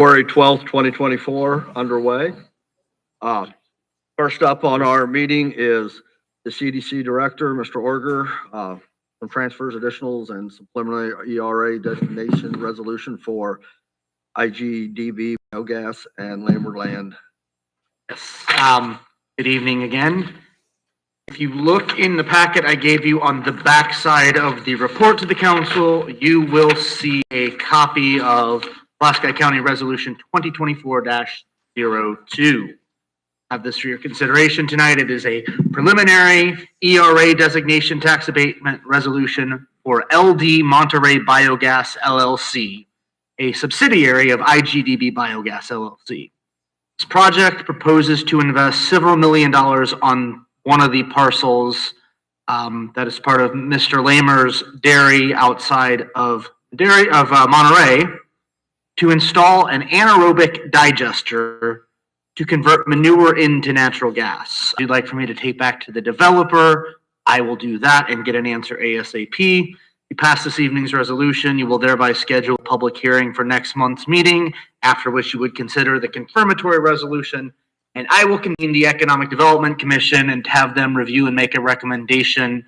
February 12th, 2024 underway. First up on our meeting is the CDC Director, Mr. Orger, some transfers, additionals, and some preliminary ERA designation resolution for IGDB biogas and Lamberland. Yes. Good evening again. If you look in the packet I gave you on the back side of the report to the council, you will see a copy of Pulaski County Resolution 2024-02. Have this for your consideration tonight. It is a preliminary ERA designation tax abatement resolution for LD Monterey Biogas LLC, a subsidiary of IGDB Biogas LLC. This project proposes to invest several $1 million on one of the parcels that is part of Mr. Lamer's dairy outside of Monterey to install an anaerobic digester to convert manure into natural gas. If you'd like for me to take back to the developer, I will do that and get an answer ASAP. You pass this evening's resolution, you will thereby schedule a public hearing for next month's meeting, after which you would consider the confirmatory resolution, and I will convene the Economic Development Commission and have them review and make a recommendation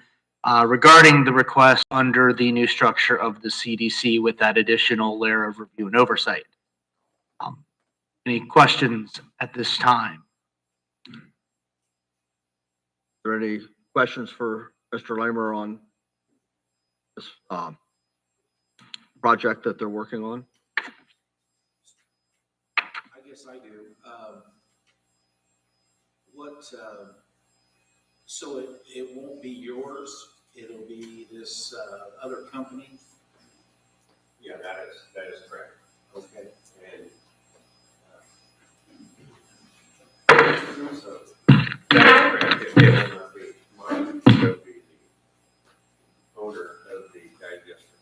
regarding the request under the new structure of the CDC with that additional layer of review and oversight. Any questions at this time? Are there any questions for Mr. Lamer on this project that they're working on? I guess I do. So it won't be yours, it'll be this other company? Yeah, that is correct. Okay. And so that's correct. It will not be mine, it will be the owner of the digester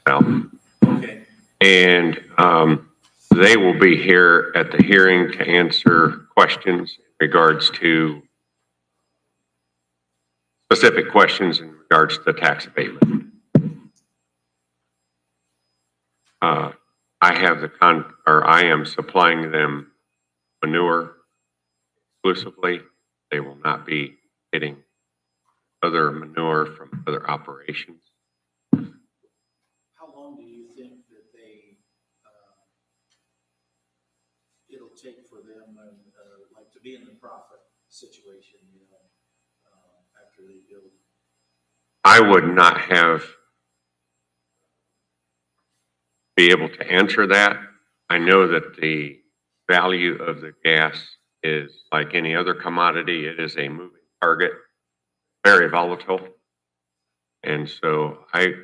company. Okay. And they will be here at the hearing to answer questions in regards to specific questions in regards to the tax abatement. I am supplying them manure exclusively. They will not be getting other manure from other operations. How long do you think that it'll take for them, like to be in the profit situation, after they build? I would not be able to answer that. I know that the value of the gas is like any other commodity. It is a moving target, very volatile. And so I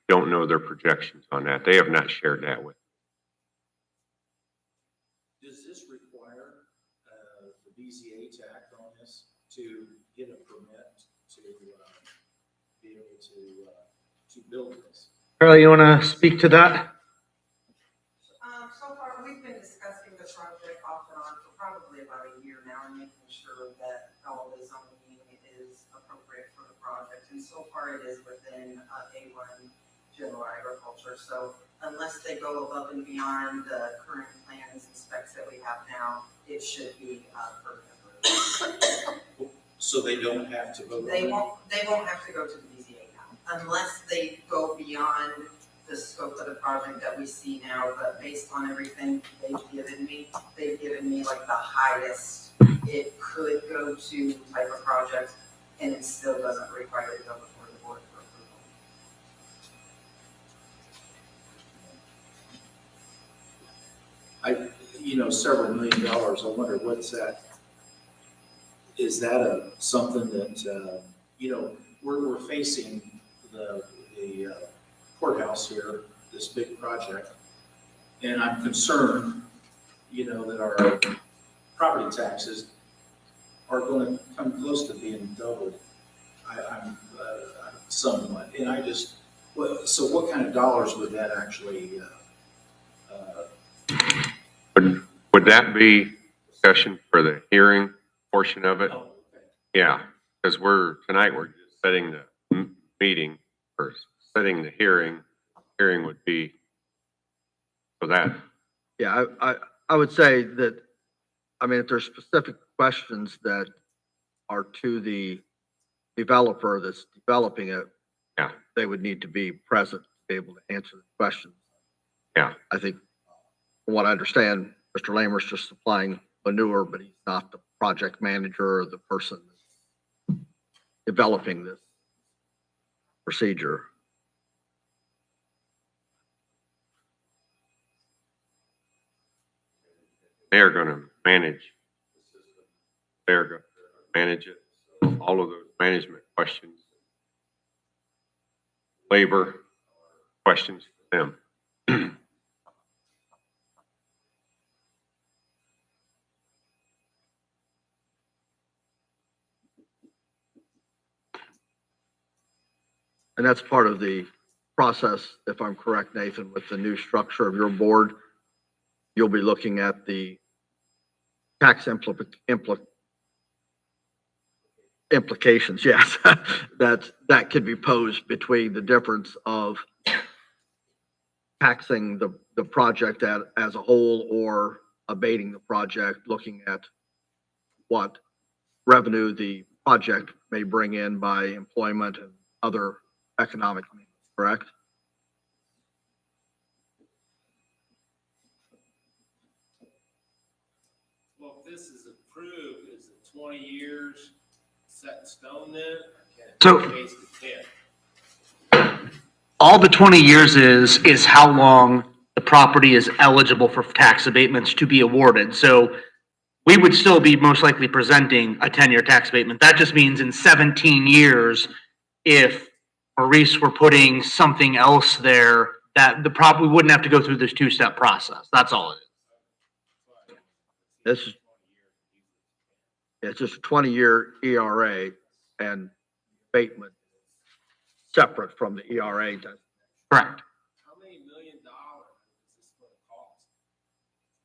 don't know their projections on that. They have not shared that with me. Does this require the BZA to act on this to get a permit to be able to build this? Carly, you want to speak to that? So far, we've been discussing the project off and on for probably about a year now and making sure that all the zoning is appropriate for the project. And so far, it is within A1 general agriculture. So unless they go above and beyond the current plans and specs that we have now, it should be permitted. So they don't have to vote? They won't have to go to the BZA now, unless they go beyond the scope of the project that we see now. But based on everything they've given me like the highest it could go to type of project, and it still doesn't require to go before the board for approval. Several $1 million. I wonder what's that? Is that something that we're facing the courthouse here, this big project, and I'm concerned, that our property taxes are going to come close to being doubled. I'm somewhat, and so what kind of dollars would that actually? Would that be discussion for the hearing portion of it? Oh, okay. Yeah, because tonight we're just setting the meeting or setting the hearing. Hearing would be So that, Yeah, I would say that, I mean, if there's specific questions that are to the developer that's developing it. Yeah. They would need to be present to be able to answer the questions. Yeah. I think, from what I understand, Mr. Lamer's just supplying manure, but he's not the project manager or the person that's developing this procedure. they're gonna manage. They're gonna manage it. So all of those management questions, labor questions for them. And that's part of the process, if I'm correct, Nathan, with the new structure of your board. You'll be looking at the tax implications, yes, that could be posed between the difference of taxing the project as a whole or abating the project, looking at what revenue the project may bring in by employment and other economic means, correct? Well, if this is approved, is it 20 years set in stone then? Or can it So- be phased to 10? All the 20 years is how long the property is eligible for tax abatements to be awarded. So we would still be most likely presenting a 10-year tax abatement. That just means in 17 years, if Maurice were putting something else there, that we wouldn't have to go through this two-step process. That's all it is. This is, it's just a 20-year ERA and abatement separate from the ERA. Correct. How many $1 million is this going to cost?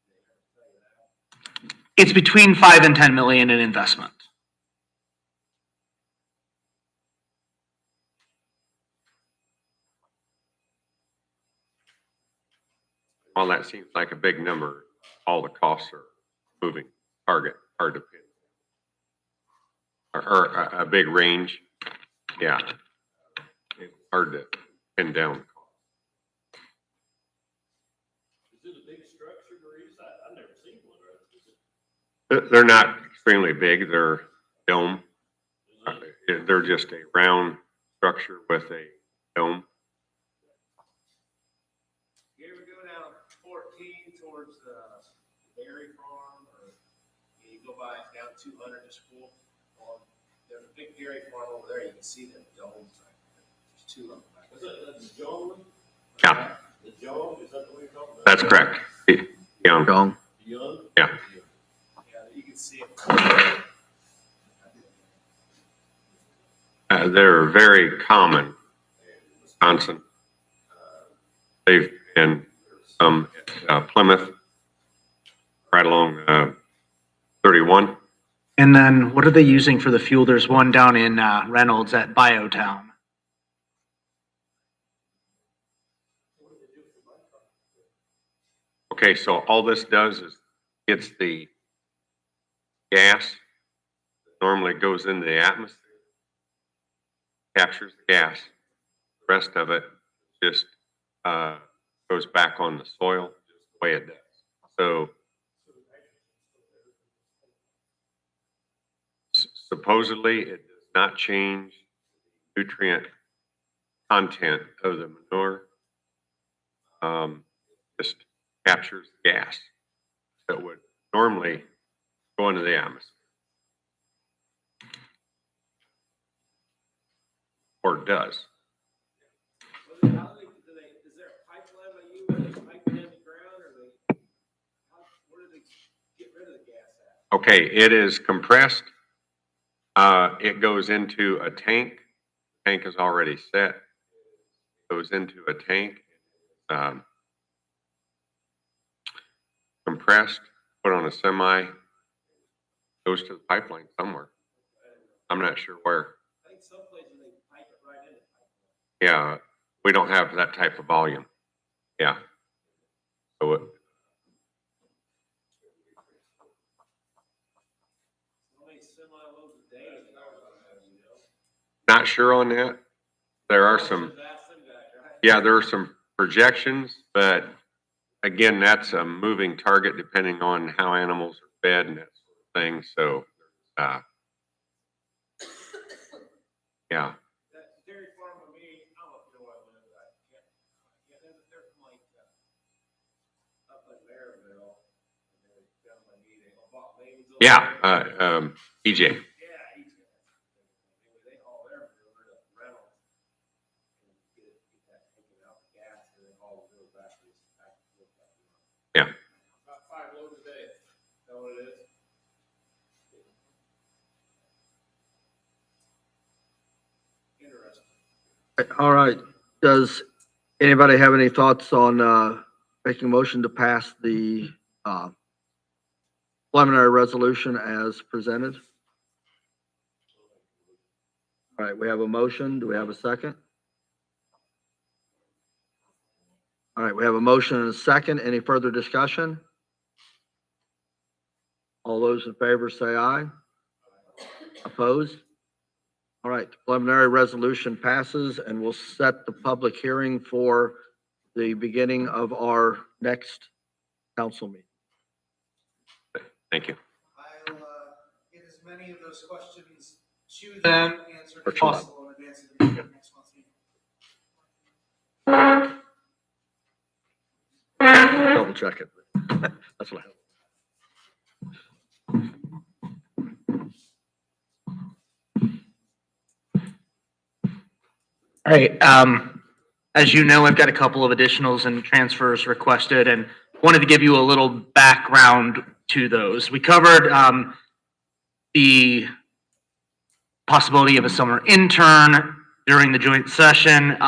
Did they ever tell you that? It's between 5 and 10 million in investment. While that seems like a big number, all the costs are moving target, hard to pin. Or a big range, yeah. It's hard to pin down. Is it a big structure, Maurice? I've never seen one. Or is it- They're not extremely big, they're dome. They're just a round structure with a dome. You ever go down 14 towards the dairy farm, or you go by down 200 to school? There's a big dairy farm over there. You can see them domes. There's two of them. Is that the Joe one? Yeah. The Joe, is that the way you're talking about? That's correct. Yeah. Young. Young? Yeah. Yeah, you can see it. They're very common in Wisconsin. They've been some at Plymouth, right along 31. And then what are they using for the fuel? There's one down in Reynolds at Biotown. Okay, so all this does is gets the gas that normally goes into the atmosphere, captures the gas. The rest of it just goes back on the soil just the way it does. So supposedly it does not change the nutrient content of the manure. Just captures gas that would normally go into the atmosphere. Or does. Is there a pipeline by you, where they pipe it in the ground, or where do they get rid of the gas at? Okay, it is compressed. It goes into a tank. Tank is already set. Goes into a tank. Compressed, put on a semi, goes to the pipeline somewhere. I'm not sure where. I think some places they pipe it right in the pipeline. Yeah, we don't have that type of volume. Yeah. So How many semi-loads a day is that, you know? not sure on that. There are some, Just ask them guys, right? yeah, there are some projections, but again, that's a moving target depending on how animals are fed and that sort of thing. So, yeah, That dairy farm with me, I don't know if you know where I live, but I can't, they're from like, up in Maryville. And they're down by me, they bought lanes over yeah, there. EJ. Yeah, they haul their manure to Reynolds. And get that taken out, the gas, and then haul the manure back to this. Yeah. About 5 loads a day, is that what it is? Interesting. All right. Does anybody have any thoughts on making a motion to pass the preliminary resolution as presented? All right, we have a motion. Do we have a second? All right, we have a motion and a second. Any further discussion? All those in favor say aye. Opposed? All right, the preliminary resolution passes, and we'll set the public hearing for the beginning of our next council meeting. Thank you. I'll get as many of those questions to them answered as possible in advance of the meeting next month's meeting. Double check it. That's what I have. All right, as you know, I've got a couple of additionals and transfers requested and wanted to give you a little background to those. We covered the possibility of a summer intern during the joint session.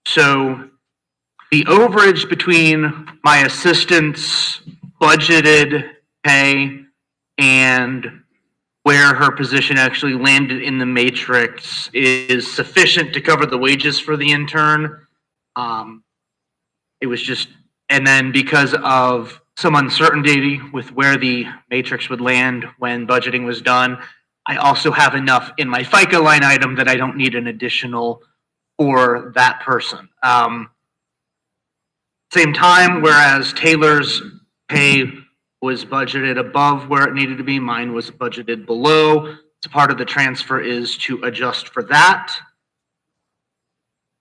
So the overage between my assistant's budgeted pay and where her position actually landed in the matrix is sufficient to cover the wages for the intern. It was just, and then because of some uncertainty with where the matrix would land when budgeting was done, I also have enough in my FICA line item that I don't need an additional for that person. Same time, whereas Taylor's pay was budgeted above where it needed to be, mine was budgeted below. So part of the transfer is to adjust for that.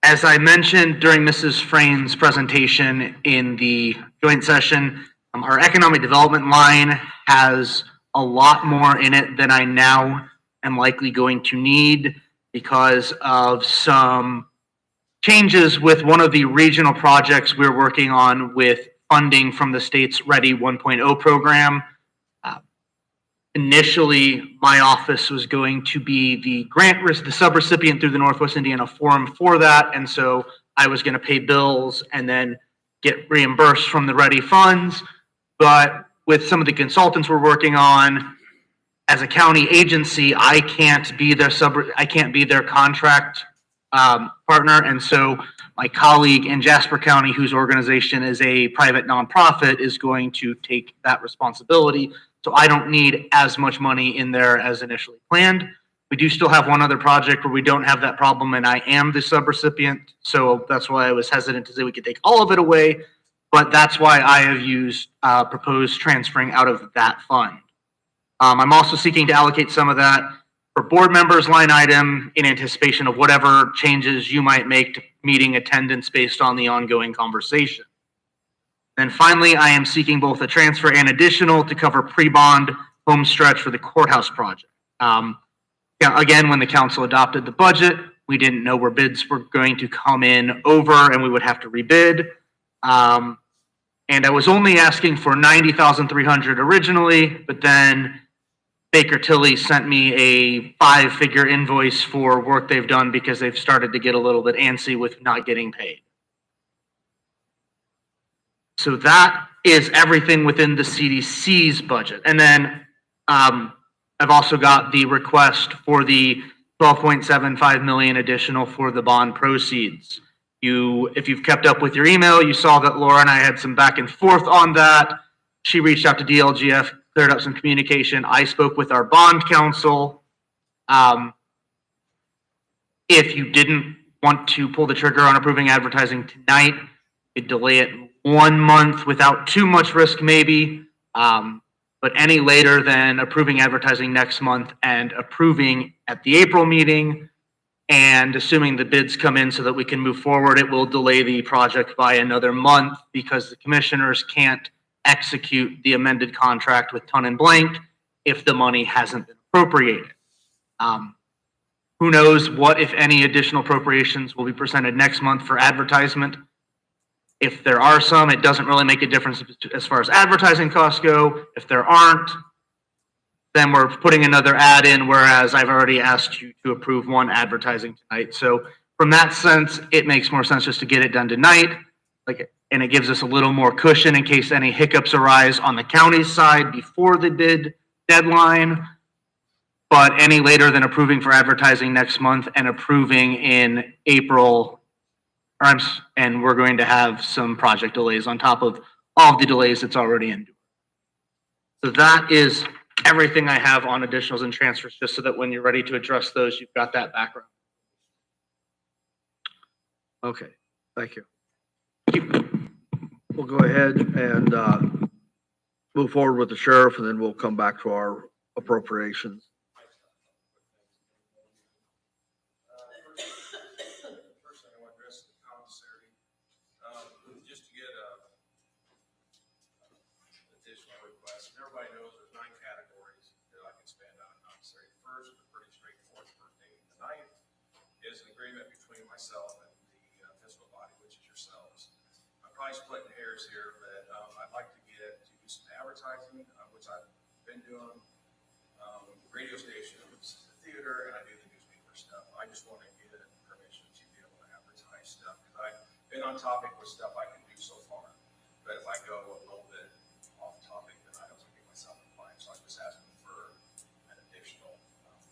As I mentioned during Mrs. Frain's presentation in the joint session, our economic development line has a lot more in it than I now am likely going to need because of some changes with one of the regional projects we're working on with funding from the state's Ready 1.0 program. Initially, my office was going to be the the subrecipient through the Northwest Indiana Forum for that, and so I was going to pay bills and then get reimbursed from the Ready funds. But with some of the consultants we're working on, as a county agency, I can't be their contract partner, and so my colleague in Jasper County, whose organization is a private nonprofit, is going to take that responsibility. So I don't need as much money in there as initially planned. We do still have one other project where we don't have that problem, and I am the subrecipient. So that's why I was hesitant to say we could take all of it away. But that's why I have used proposed transferring out of that fund. I'm also seeking to allocate some of that for board members line item in anticipation of whatever changes you might make to meeting attendance based on the ongoing conversation. Then finally, I am seeking both a transfer and additional to cover pre-bond home stretch for the courthouse project. Again, when the council adopted the budget, we didn't know where bids were going to come in over and we would have to rebid. And I was only asking for $90,300 originally, but then Baker Tilly sent me a 5-figure invoice for work they've done because they've started to get a little bit antsy with not getting paid. So that is everything within the CDC's budget. And then I've also got the request for the 12.75 million additional for the bond proceeds. If you've kept up with your email, you saw that Laura and I had some back and forth on that. She reached out to DLGF, cleared up some communication. I spoke with our bond counsel. If you didn't want to pull the trigger on approving advertising tonight, you'd delay it 1 month without too much risk maybe. But any later than approving advertising next month and approving at the April meeting, and assuming the bids come in so that we can move forward, it will delay the project by another month because the commissioners can't execute the amended contract with Ton and Blank if the money hasn't been appropriated. Who knows what, if any, additional appropriations will be presented next month for advertisement. If there are some, it doesn't really make a difference as far as advertising costs go. If there aren't, then we're putting another ad in, whereas I've already asked you to approve one advertising tonight. So from that sense, it makes more sense just to get it done tonight. And it gives us a little more cushion in case any hiccups arise on the county's side before the bid deadline. But any later than approving for advertising next month and approving in April, and we're going to have some project delays on top of all of the delays that's already endured. So that is everything I have on additionals and transfers, just so that when you're ready to address those, you've got that background. Okay, thank you. We'll go ahead and move forward with the sheriff, and then we'll come back to our appropriations. First thing I want to address is the commissary. Just to get additional requests. Everybody knows there's 9 categories that I can spend on a commissary. First, a pretty straightforward first date. The 9th is an agreement between myself and the fiscal body, which is yourselves. I'm probably splitting hairs here, but I'd like to get to do some advertising, which I've been doing, radio stations, theater, and I do the newspaper stuff. I just want to get permission to be able to advertise stuff, because I've been on topic with stuff I can do so far. But if I go a little bit off topic, then I don't get myself in line. So I'm just asking for an additional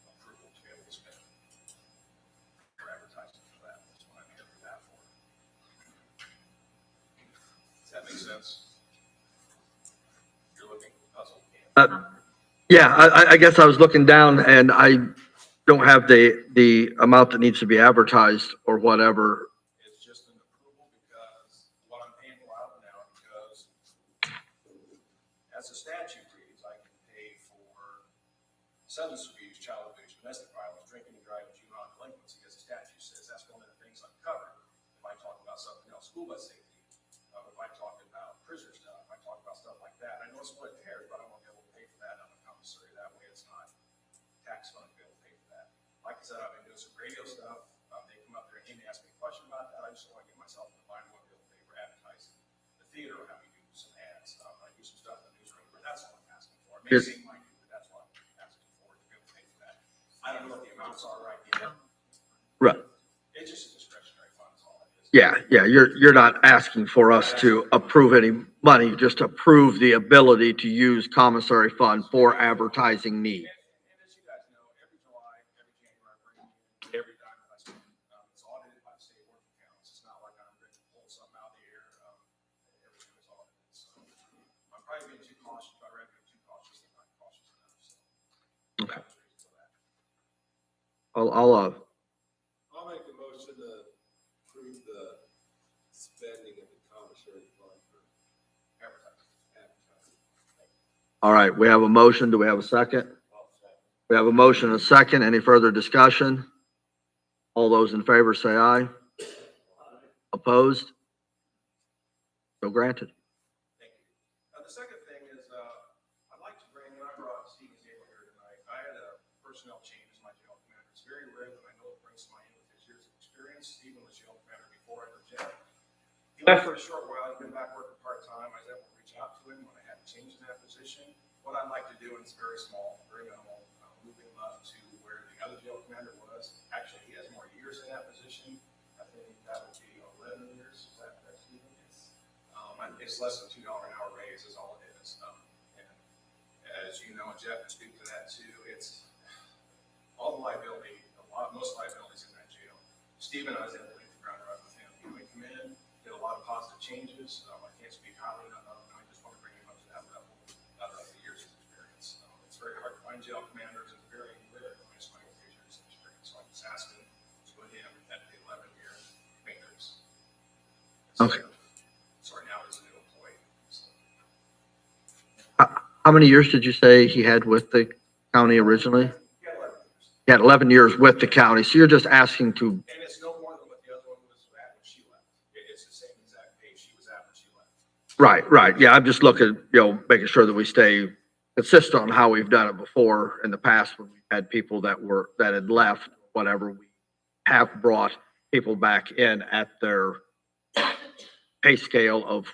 approval to be able to spend for advertising for that. That's what I'm here for that for. Does that make sense? You're looking puzzled. Yeah, I guess I was looking down and I don't have the amount that needs to be advertised or whatever. It's just an approval because what I'm paying for out now, because as the statute reads, I can pay for substance abuse, child abuse, domestic violence, drinking and driving, juvenile delinquency, as the statute says. That's one of the things I'm covered. If I talk about something else, school bus safety, if I talk about prisoner stuff, if I talk about stuff like that, I know it's split hairs, but I won't be able to pay for that on the commissary. That way it's not tax fund to be able to pay for that. Like I said, I've been doing some radio stuff. They come up there and ask me a question about that. I just want to get myself in the line. I want to be able to pay for advertising. The theater will have me do some ads. I do some stuff in the newsroom, but that's all I'm asking for. It may seem like it, but that's what I'm asking for, to be able to pay for that. I don't know what the amounts are right yet. Right. It's just a discretionary fund, is all it is. Yeah, you're not asking for us to approve any money, just approve the ability to use commissary fund for advertising need. And as you guys know, every July, every January, I bring in every dime that I spend. It's audited by the state working accounts. It's not like I'm going to pull something out of the air. Everything is audited. So I'm probably being too cautious. I reckon too cautious and not cautious enough. So Okay. that was the reason for that. I'll make the motion to approve the spending of the commissary fund for advertising. All right, we have a motion. Do we have a second? We have a motion and a second. Any further discussion? All those in favor say aye. Opposed? So granted. Thank you. The second thing is, I'd like to bring, and I brought Stephen Gable here tonight. I had a personnel change as my jail commander. It's very rare that I know it brings somebody in with his years of experience. Stephen was jail commander before I was jail. He left for a short while. He's been back working part-time. I was able to reach out to him when I had to change in that position. What I'd like to do, and it's very small, very minimal, moving him up to where the other jail commander was. Actually, he has more years in that position. I think that would be 11 years. Is that correct, Stephen? It's less than $2 an hour raise is all it is. And as you know, and Jeff can speak to that too, it's all the liability, most liabilities in that jail. Stephen, I was able to hit the ground running with him. He lot of positive changes. I can't speak highly enough. I just want to bring him up to that level of the years of experience. It's very hard to find jail commanders and very rare to find somebody with years of experience. So I'm just asking to put him at the 11-year matrix. Okay. So right now he's a new employee. So How many years did you say he had with the county originally? he had 11 years. He had 11 years with the county, so you're just asking to, And it's no more than what the other one was at when she left. It's the same exact pay she was at when she left. right, yeah, I'm just looking, making sure that we stay consistent on how we've done it before in the past when we had people that had left, whatever, we have brought people back in at their pay scale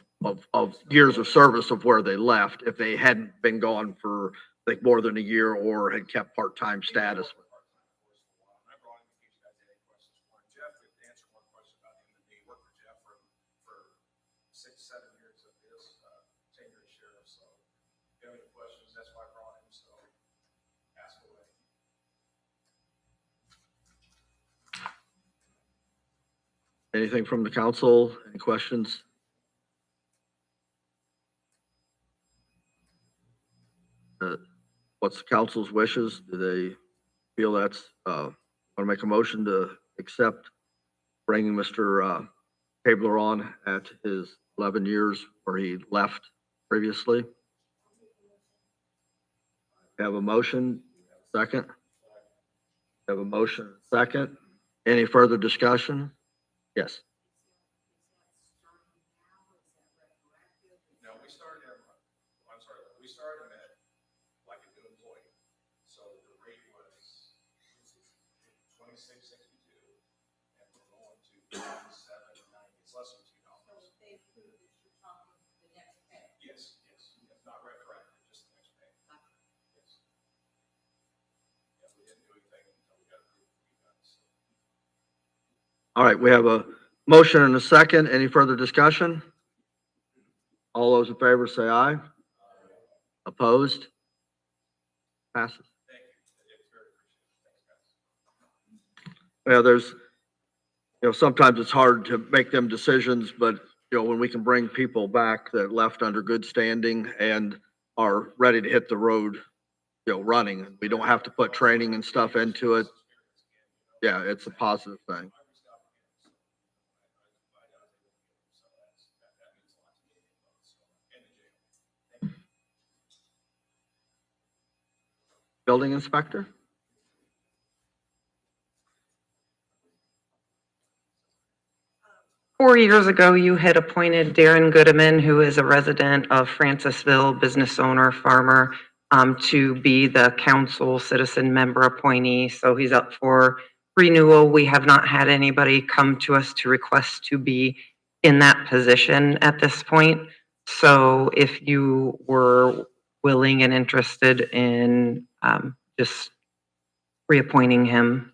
of years of service of where they left, if they hadn't been gone for, like, more than a year or had kept part-time status. I brought him in case you guys had any questions for him. Jeff, to answer one question about him, and he worked for Jeff for 6-7 years of his tenure as sheriff. So if you have any questions, that's why I brought him. So ask away. Anything from the council? Any questions? What's the council's wishes? Do they feel that's, want to make a motion to accept bringing Mr. Kabler on at his 11 years where he left previously? Have a motion, second? Have a motion, second? Any further discussion? Yes. No, we started him, I'm sorry, we started him at like a new employee. So the rate was 26.62, and we're going to 27.90. It's less than $2. Yes, not retroactive, just the next pay. Yes. Yeah, we didn't do anything until we got approved from you guys. So. All right, we have a motion and a second. Any further discussion? All those in favor say aye. Opposed? Passes. Thank you. It's very appreciated. Thanks, guys. Yeah, there's, sometimes it's hard to make them decisions, but, when we can bring people back that left under good standing and are ready to hit the road, running, we don't have to put training and stuff into it. Yeah, it's a positive thing. Building inspector? Four years ago, you had appointed Darren Goodman, who is a resident of Francisville, business owner, farmer, to be the council citizen member appointee. So he's up for renewal. We have not had anybody come to us to request to be in that position at this point. So if you were willing and interested in just reappointing him,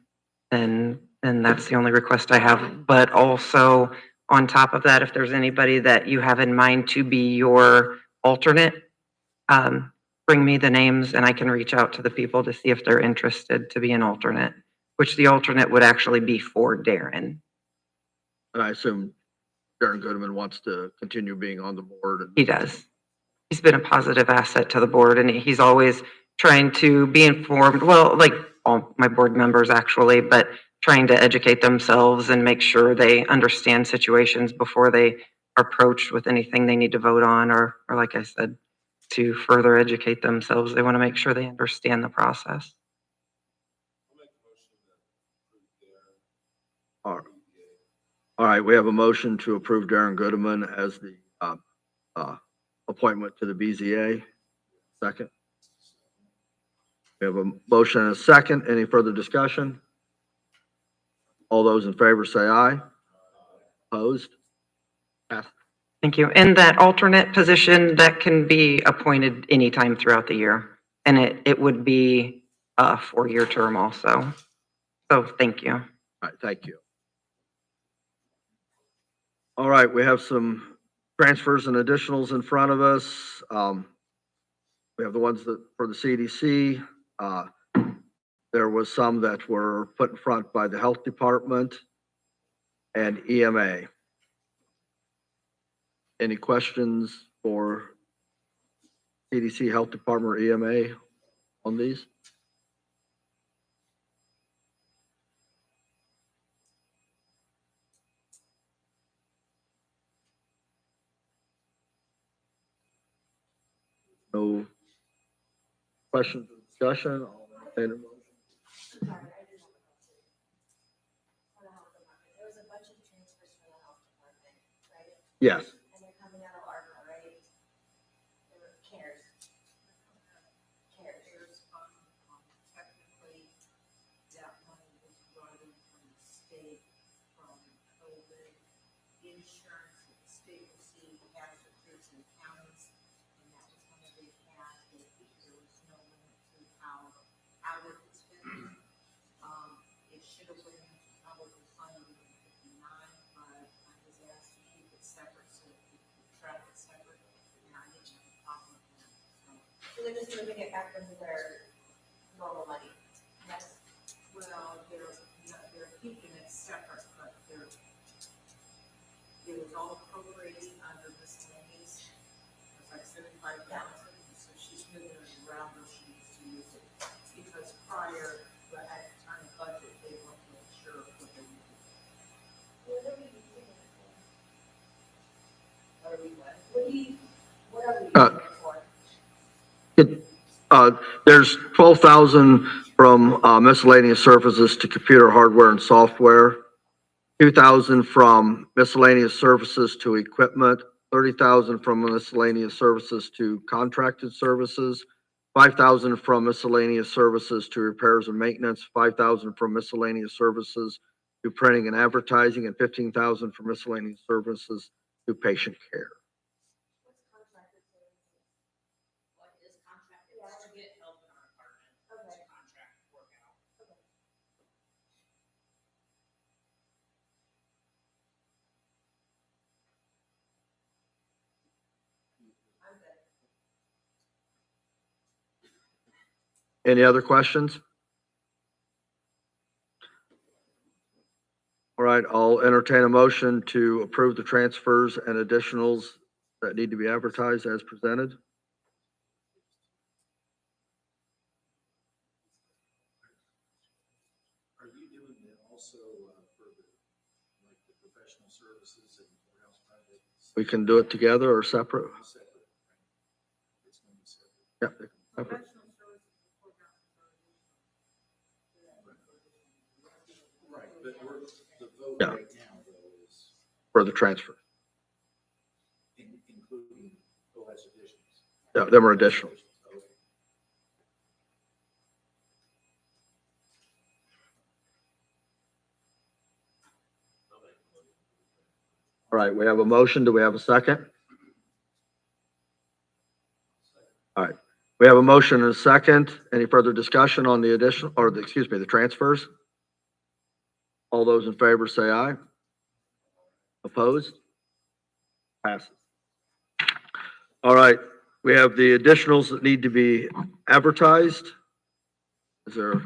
then that's the only request I have. But also, on top of that, if there's anybody that you have in mind to be your alternate, bring me the names and I can reach out to the people to see if they're interested to be an alternate, which the alternate would actually be for Darren. And I assume Darren Goodman wants to continue being on the board. He does. He's been a positive asset to the board, and he's always trying to be informed, well, like all my board members actually, but trying to educate themselves and make sure they understand situations before they are approached with anything they need to vote on, or like I said, to further educate themselves. They want to make sure they understand the process. All right, we have a motion to approve Darren Goodman as the appointment to the BZA. Second. We have a motion and a second. Any further discussion? All those in favor say aye. Opposed? Passed. Thank you. And that alternate position, that can be appointed anytime throughout the year. And it would be a 4-year term also. So thank you. All right, thank you. All right, we have some transfers and additionals in front of us. We have the ones that for the CDC. There was some that were put in front by the health department and EMA. Any questions for CDC, Health Department, or EMA on these? No questions or discussion? I'll entertain a motion. Sorry, I did have a question. For the health department, there was a bunch of transfers for the health department, right? Yes. And they're coming out of ARPA, right? They're CARES. CARES. Technically, that money was brought in from the state, from COVID insurance that the state received, cash receipts in counties. And that was one of the cash that there was no limit to how it was spent. It should have been probably funded in 59, but I was asked to keep it separate so that we could track it separate. And I didn't have a problem with that. So they're just moving it back into their normal money. Yes. Well, they're keeping it separate, but it was all appropriated under miscellaneous. It's like 75,000, so she's moving it around where she needs to use it. Because prior, but at the time of budget, they weren't really sure what they needed. What are we using it for? What are we what? What are we Uh, using it for? There's 12,000 from miscellaneous services to computer hardware and software, 2,000 from miscellaneous services to equipment, 30,000 from miscellaneous services to contracted services, 5,000 from miscellaneous services to repairs and maintenance, 5,000 from miscellaneous services to printing and advertising, and 15,000 from miscellaneous services to patient care. What's contracted services? What is contracted? Yeah. To get help in our department. Okay. Contract work out. I'm good. Any other questions? All right, I'll entertain a motion to approve the transfers and additionals that need to be advertised as presented. Are you doing it also for the, like, the professional services and courthouse projects? We can do it together or separate. Separate, right? It's gonna be separate. Yeah, they can separate. Professional services and courthouse services. Right, but the vote Yeah. right now, though, is For the transfer. including OS additions. Yeah, them are additional. Okay. All right, we have a motion. Do we have a second? All right, we have a motion and a second. Any further discussion on the addition, or the, excuse me, the transfers? All those in favor say aye. Opposed? Passes. All right, we have the additionals that need to be advertised. Is there,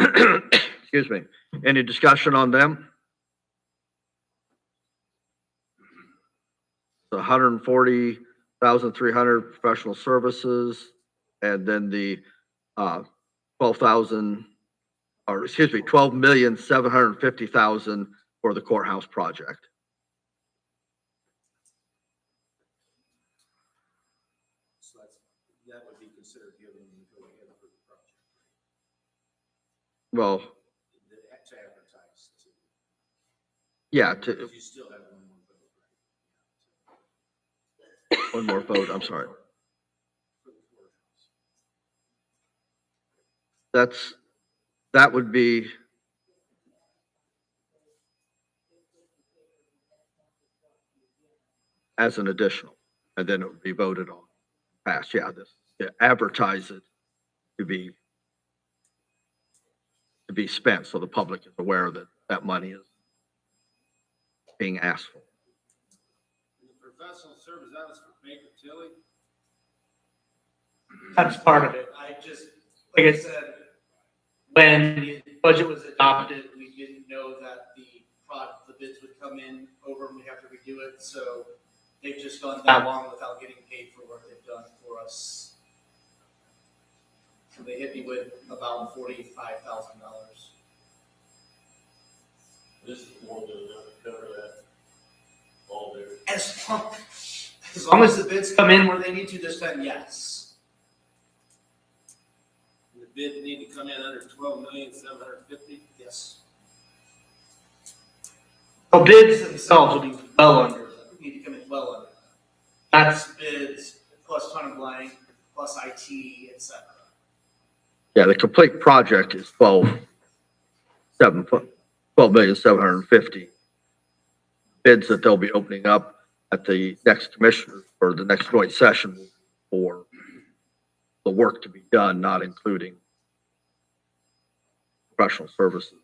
excuse me, any discussion on them? The 140,300 professional services, and then the 12,000, or excuse me, 12,750,000 for the courthouse project. So that would be considered giving them the go ahead for the project. Well, To advertise to. yeah, Because you still have one more vote, right? one more vote, I'm sorry. For the courthouse. That would be, as an additional, and then it would be voted on, passed, yeah, advertise it to be spent, so the public is aware that that money is being asked for. The professional service, that was for Baker Tilly. That's part of it. I just, like I said, when the budget was adopted, we didn't know that the bids would come in over and we have to redo it. So they've just gone that long without getting paid for what they've done for us. So they hit me with about $45,000. This is more than enough to cover that all there. As long as the bids come in where they need to this time, yes. The bid need to come in under 12,750,000. Yes. The bids themselves will be well under, need to come in well under. That's bids plus ton of blank, plus IT, et cetera. Yeah, the complete project is 12,750,000. Bids that they'll be opening up at the next commissioner or the next joint session for the work to be done, not including professional services.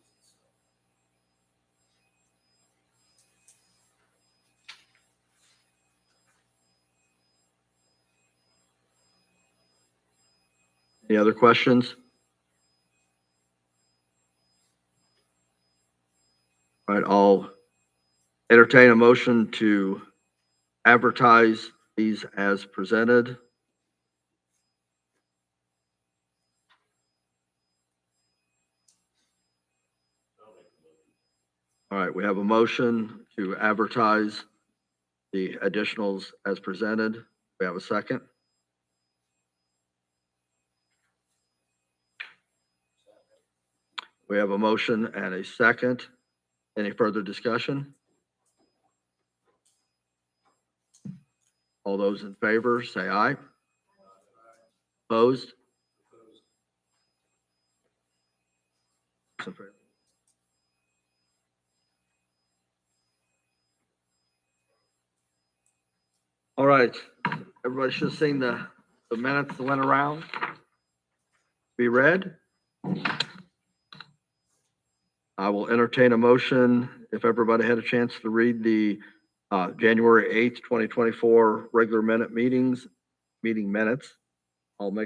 Any other questions? All right, I'll entertain a motion to advertise these as presented. All right, we have a motion to advertise the additionals as presented. We have a second. We have a motion and a second. Any further discussion? All those in favor, say aye. Opposed? All right, everybody should have seen the minutes that went around. Be read. I will entertain a motion if everybody had a chance to read the January 8th, 2024 regular meeting minutes. I'll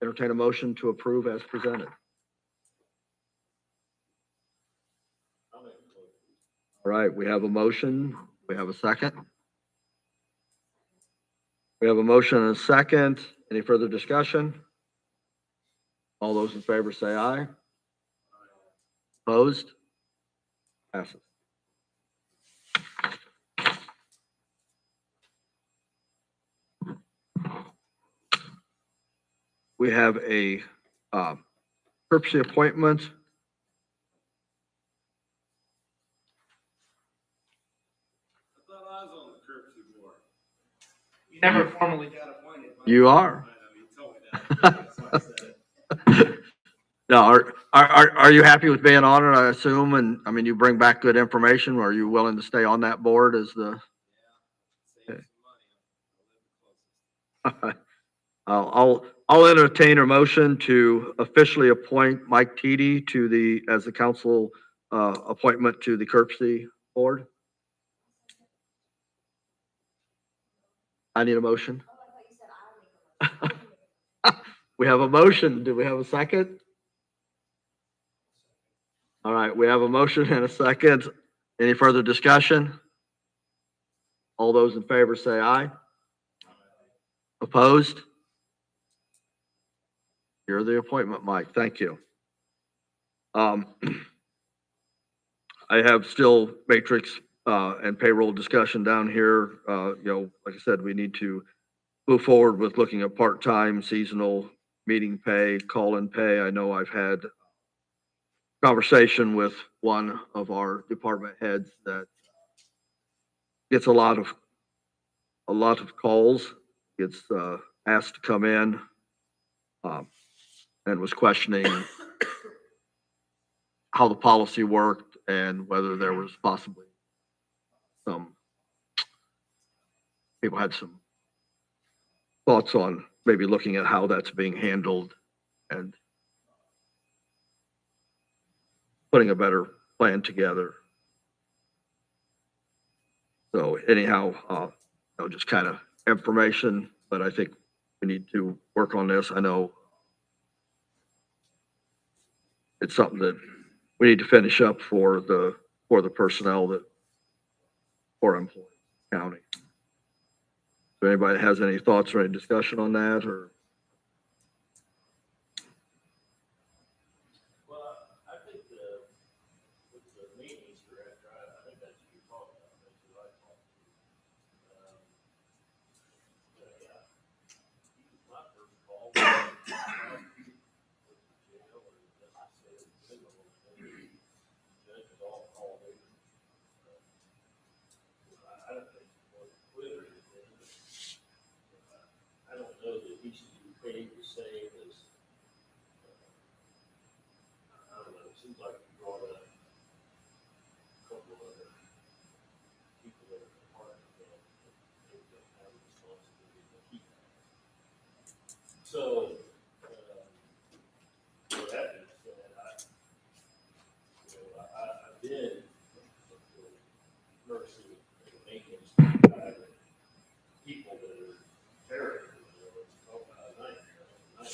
entertain a motion to approve as presented. All right, we have a motion. We have a second. We have a motion and a second. Any further discussion? All those in favor say aye. Opposed? Passes. We have a courtesy appointment. I thought I was on the courtesy board. You never formally got appointed. You are. I know, you told me that. That's why I said it. No, are you happy with being on it, I assume? And I mean, you bring back good information. Are you willing to stay on that board as the? Save some money. I'll entertain a motion to officially appoint Mike Teedy as the council appointment to the courtesy board. I need a motion. Oh, I thought you said I would make a motion. We have a motion. Do we have a second? All right, we have a motion and a second. Any further discussion? All those in favor say aye. Opposed? You're the appointment, Mike. Thank you. I have still matrix and payroll discussion down here. Like I said, we need to move forward with looking at part-time, seasonal, meeting pay, call-in pay. I know I've had conversation with one of our department heads that gets a lot of calls, gets asked to come in, and was questioning how the policy worked and whether there was possibly some people had some thoughts on maybe looking at how that's being handled and putting a better plan together. So anyhow, just kind of information, but I think we need to work on this. I know it's something that we need to finish up for the personnel for employees, county. If anybody has any thoughts or any discussion on that, or? Well, I think with the maintenance director, I think that's what you're talking about, that's what I talked to. Yeah, he was my first call. Judges all called in. I don't think he was a quitter or anything, but I don't know that he should be paid the same as, I don't know, it seems like you brought up a couple of other people that are part of that, they don't have the responsibility that he has. So, with that being said, I've been nursing and maintenance, people that are terrible, it's about a nightmare, and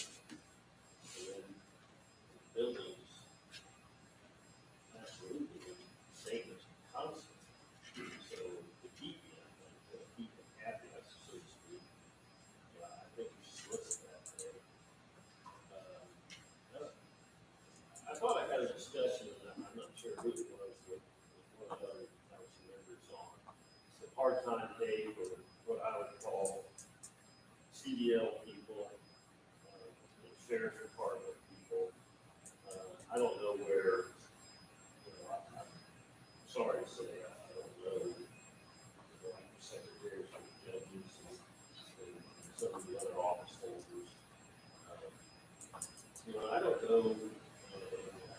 then buildings, absolutely, same as constant. So to keep them happy, I so to speak, I think we should look at that there. I thought I had a discussion, and I'm not sure who it was, with one of the other council members on the part-time pay for what I would call CDL people, sheriff's department people. I don't know where, I'm sorry to say, I don't know, like the secretaries and judges and some of the other office holders. I don't know,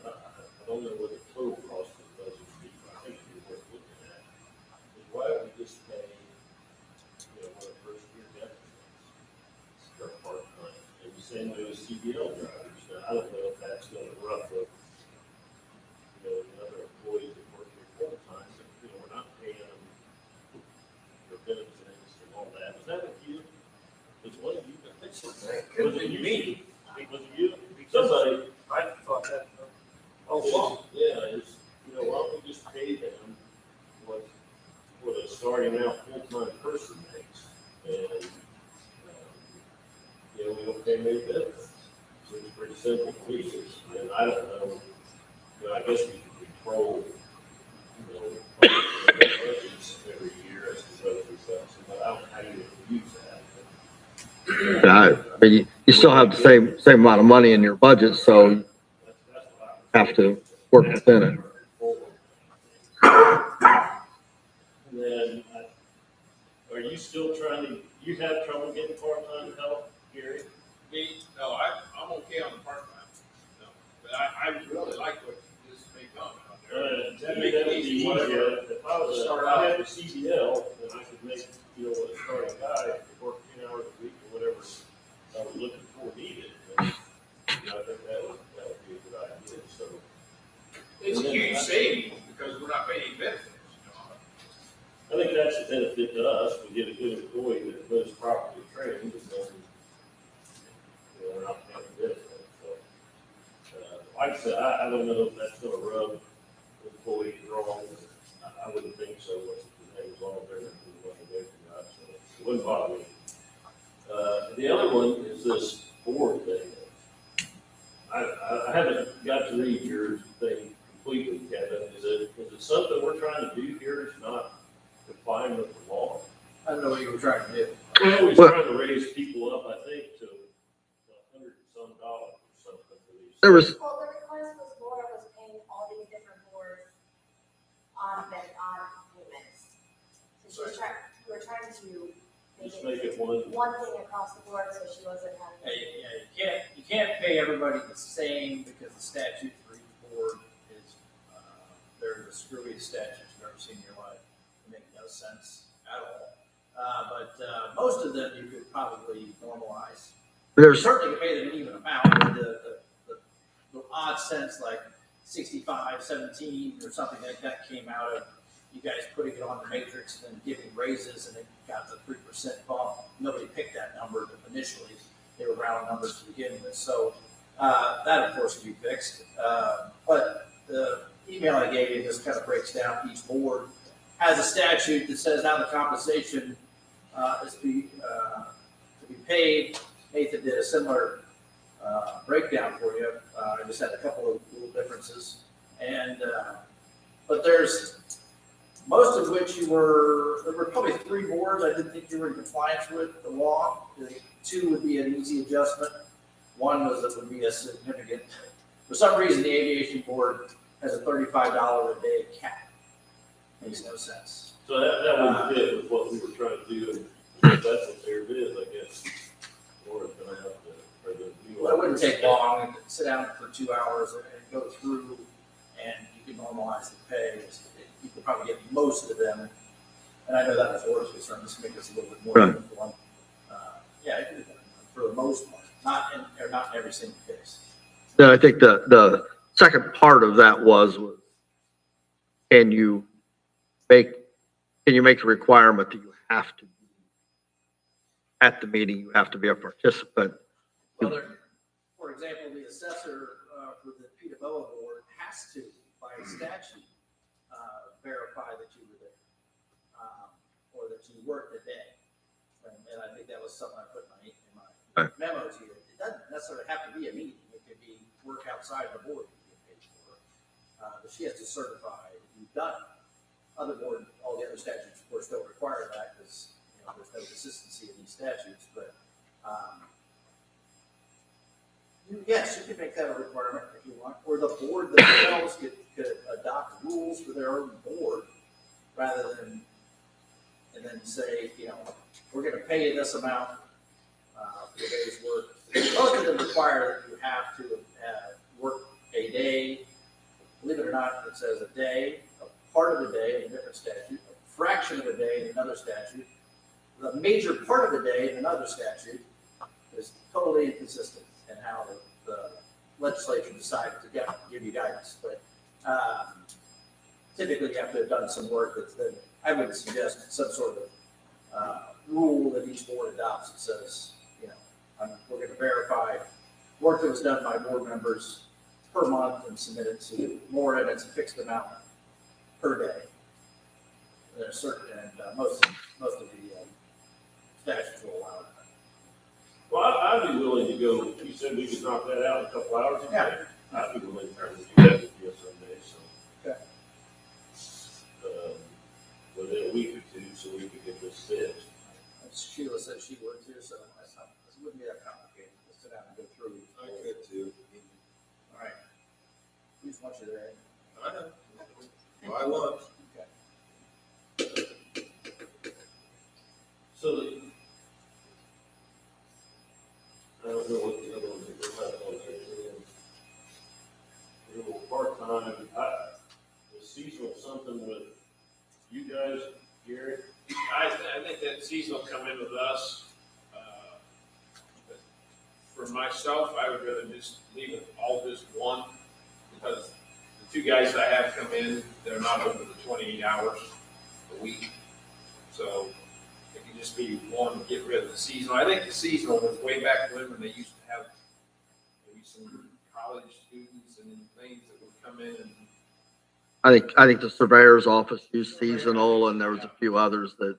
I don't know what the total cost of the budget would be, but I think it's worth looking at. Is why don't we just pay, one of the first year deputies for part-time, and the same way with CDL drivers. Now, I don't know if that's gonna ruffle, other employees that work here full-time, but, we're not paying them their benefits and all that. Was that with you? Was one of you? Was it me? Was it you? Somebody. I thought that, Yeah, it's, why don't we just pay them what a starting out full-time person makes? And, we don't pay any benefits. So it's pretty simple to me. And I don't know, I guess we can control, budgets every year as to whether it's up, but I don't know how you use that. I mean, you still have the same amount of money in your budget, so you That's what I have to work within it. And then, are you still you have trouble getting part-time help, Gary? Me, no, I'm okay on the part-time, no, but I really like what you just made comment on there. That would be easier. If I was if I had the CDL, then I could make, what a starting guy, work 10 hours a week or whatever I was looking for needed. And, I think that would be a good idea, so. It's a huge savings because we're not paying any benefits, I think that's a benefit to us. We get a good employee that was properly trained, and then, we're not paying benefits. So, like I said, I don't know if that's gonna rub employees wrong. I wouldn't think so. What's the name's all there, and what they do, so it wouldn't bother me. The other one is this board thing. I haven't got to read your thing completely, Kevin. Is it something we're trying to do here? It's not complying with the law? I don't know what you were trying to do. We're always trying to raise people up, I think, to $100 and some or something for these. There was, Well, the request was Laura was paying all these different boards on payments. So we were trying to Just make it one. one thing across the board, so she wasn't having. Yeah, you can't pay everybody the same because the statute for each board is, they're the screwiest statutes you've ever seen in your life. They make no sense at all. But most of them you could probably normalize. You there's, certainly could pay them an even amount, the odd sense like 65, 17 or something like that came out of you guys putting it on the matrix and then giving raises and it got the 3% bump. Nobody picked that number initially. They were round numbers to begin with. So that of course can be fixed. But the email I gave you just kind of breaks down each board has a statute that says how the compensation is to be paid. Nathan did a similar breakdown for you. I just had a couple of little differences. And, but there's, most of which there were probably 3 boards I didn't think you were in compliance with the law. I think 2 would be an easy adjustment. 1 would be a significant, for some reason, the aviation board has a $35 a day cap. Makes no sense. So that would fit with what we were trying to do, and if that's what theirs is, I guess. Or gonna have to, or the. Well, it wouldn't take long, you could sit down for 2 hours and go through, and you can normalize the pay. You could probably get most of them, and I know that was Laura's concern, just make this a little bit more Right. uniform. Yeah, I could do that for the most part, not in every single case. Then I think the second part of that was can you make the requirement that you have to be at the meeting, you have to be a participant? Well, for example, the assessor for the PWO board has to, by statute, verify that you were there, or that you worked a day. And I think that was something I put in my memo to you. It doesn't necessarily have to be a meeting. It could be work outside the board you get paid for. But she has to certify that you've done it. All the other statutes, of course, don't require that because, there's no consistency in these statutes, but, yes, you can make that a requirement if you want, or the board themselves could adopt rules for their own board rather than, and then say, we're gonna pay you this amount for the day's work. Most of them require that you have to work a day. Believe it or not, it says a day, a part of a day in a different statute, a fraction of a day in another statute, the major part of a day in another statute is totally inconsistent in how the legislature decided to give you guidance. But typically you have to have done some work that I would suggest some sort of rule that each board adopts that says, we're going to verify work that was done by board members per month and submit it to more, and it's a fixed amount per day. There's certain, and most of the statutes will allow that. Well, I'd be willing to go, you said we could knock that out in a couple hours. Yeah. I'd be willing to do that with you someday, so. Okay. Within a week or 2, so we could get this fixed. Sheila said she would too, so this wouldn't be that complicated. Just sit down and go through. I could too. All right. We just want you there. I know. Buy lunch. Okay. So I don't know what the other ones are, they're not on there. Little part-time, is seasonal something with you guys, Gary? I think that season will come in with us. But for myself, I would rather just leave it all just one, because the 2 guys I have come in, they're not over the 28 hours a week. So it can just be one, get rid of the seasonal. I think the seasonal was way back when they used to have maybe some college students and things that would come in and I think the surveyor's office used seasonal, and there was a few others that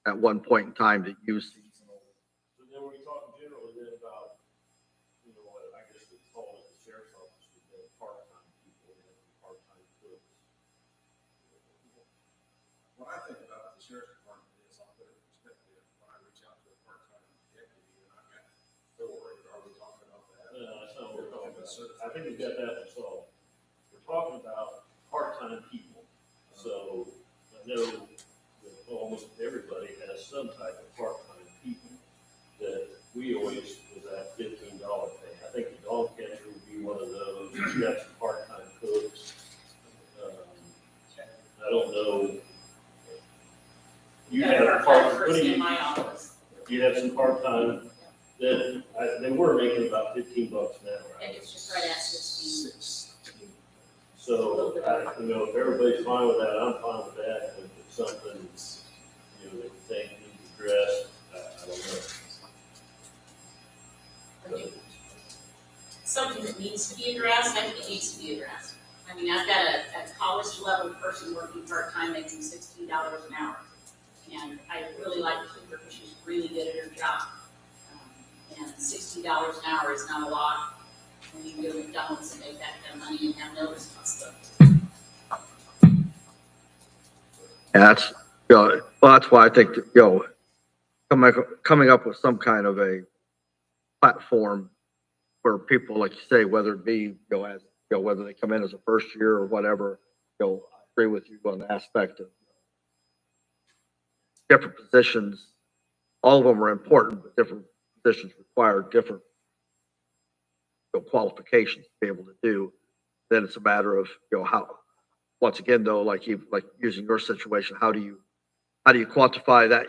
at one point in time that used seasonal. So then we're talking generally then about, what I guess we call it the sheriff's office, the part-time people, and part-time cooks. When I think about the sheriff's department, is I'll put it in perspective, when I reach out to a part-time deputy and I've got 4, are we talking about that? That's not what we're talking about. I think we got that solved. We're talking about part-time people. So I know that almost everybody has some type of part-time people that we always was at $15 pay. I think the dog catcher would be one of those. You got some part-time cooks. I don't know. You Yeah, have a part-time part, person in my office. you have some part-time that, they were making about $15 an hour. I think it's just right at 16. 16. So, if everybody's fine with that, I'm fine with that. If it's something, that you think needs addressed, I don't know. Something that needs to be addressed, I think it needs to be addressed. I mean, I've got a college level person working part-time making $16 an hour. And I really like to keep her because she's really good at her job. And $60 an hour is not a lot when you can go to McDonald's and make that kind of money and have no responsibility. Yeah, that's, well, that's why I think, coming up with some kind of a platform where people, like you say, whether it be, whether they come in as a first year or whatever, I agree with you on the aspect of different positions. All of them are important, but different positions require different qualifications to be able to do. Then it's a matter of, how, once again, though, like using your situation, how do you quantify that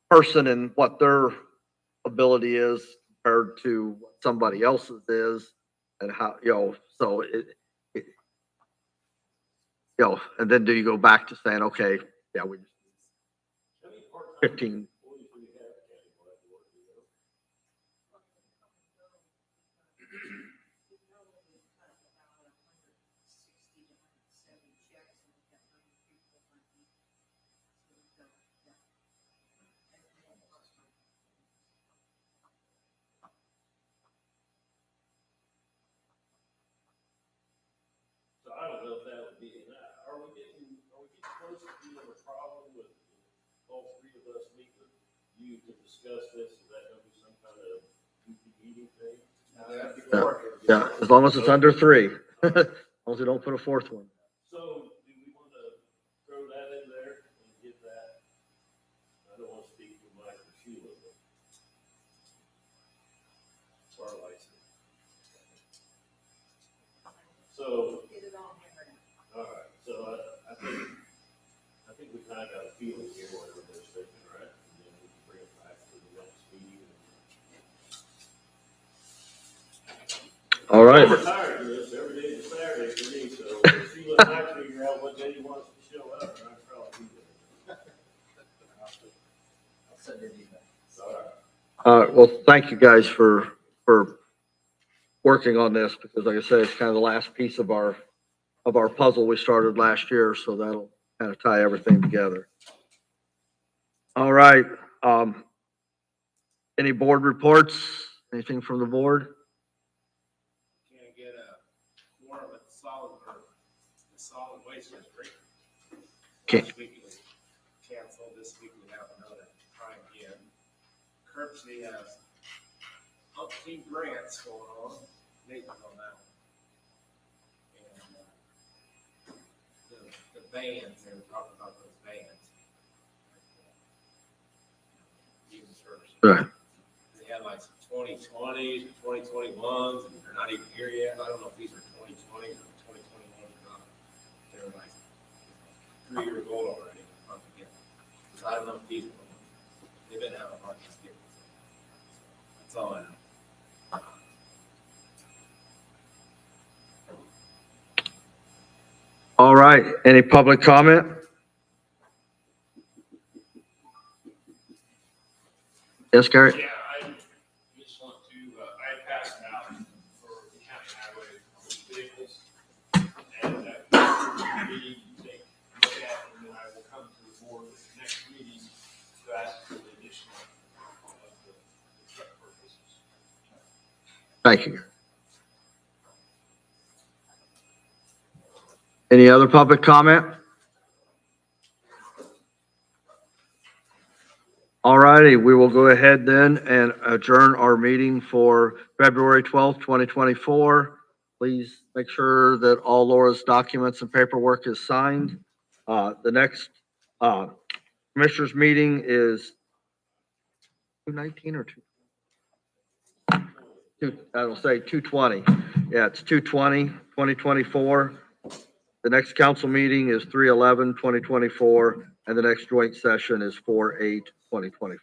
person and what their ability is compared to what somebody else's is, and how, so it and then do you go back to saying, okay, yeah, we just 15. So I don't know if that would be, are we getting close to being a problem with all three of us meet with you to discuss this? Is that gonna be some kind of meeting thing? Yeah, as long as it's under 3, as long as we don't put a 4th one. So do we wanna throw that in there and get that? I don't wanna speak for Mike or Sheila, but it's our license. So, all right, so I think we kind of got a feeling here, whatever they're thinking, right? And then we can bring it back to the next meeting. All right. I'm retired of this, every day is a Saturday for me, so Sheila and I figure out what day he wants to show up, and I'll probably be there. I'll send you an email. All right. Well, thank you guys for working on this, because like I said, it's kind of the last piece of our puzzle we started last year, so that'll kind of tie everything together. All right, any board reports? Anything from the board? Can't get a quorum at the solid waste district. Okay. Last week it was canceled, this week we have another try again. Curbsy has umpteen grants going on, Nathan's on that one. And the bands, they were talking about those bands. Even service. Right. They had like some 2020s, 2021s, and they're not even here yet. I don't know if these are 2020s or 2021s or not. They're like 3 years old already. I don't know if these, they've been having a hard time getting. That's all I know. All right, any public comment? Yes, Gary? Yeah, I just want to, I passed it out for the county highway vehicles. And that meeting, take a look at, and then I will come to the board at the next meeting to ask for the additional of the truck purchases. Thank you. Any other public comment? All righty, we will go ahead then and adjourn our meeting for February 12th, 2024. Please make sure that all Laura's documents and paperwork is signed. The next commissioners meeting is 219 or 2? I'll say 220. Yeah, it's 220, 2024. The next council meeting is 3/11/2024, and the next joint session is 4/8/2024.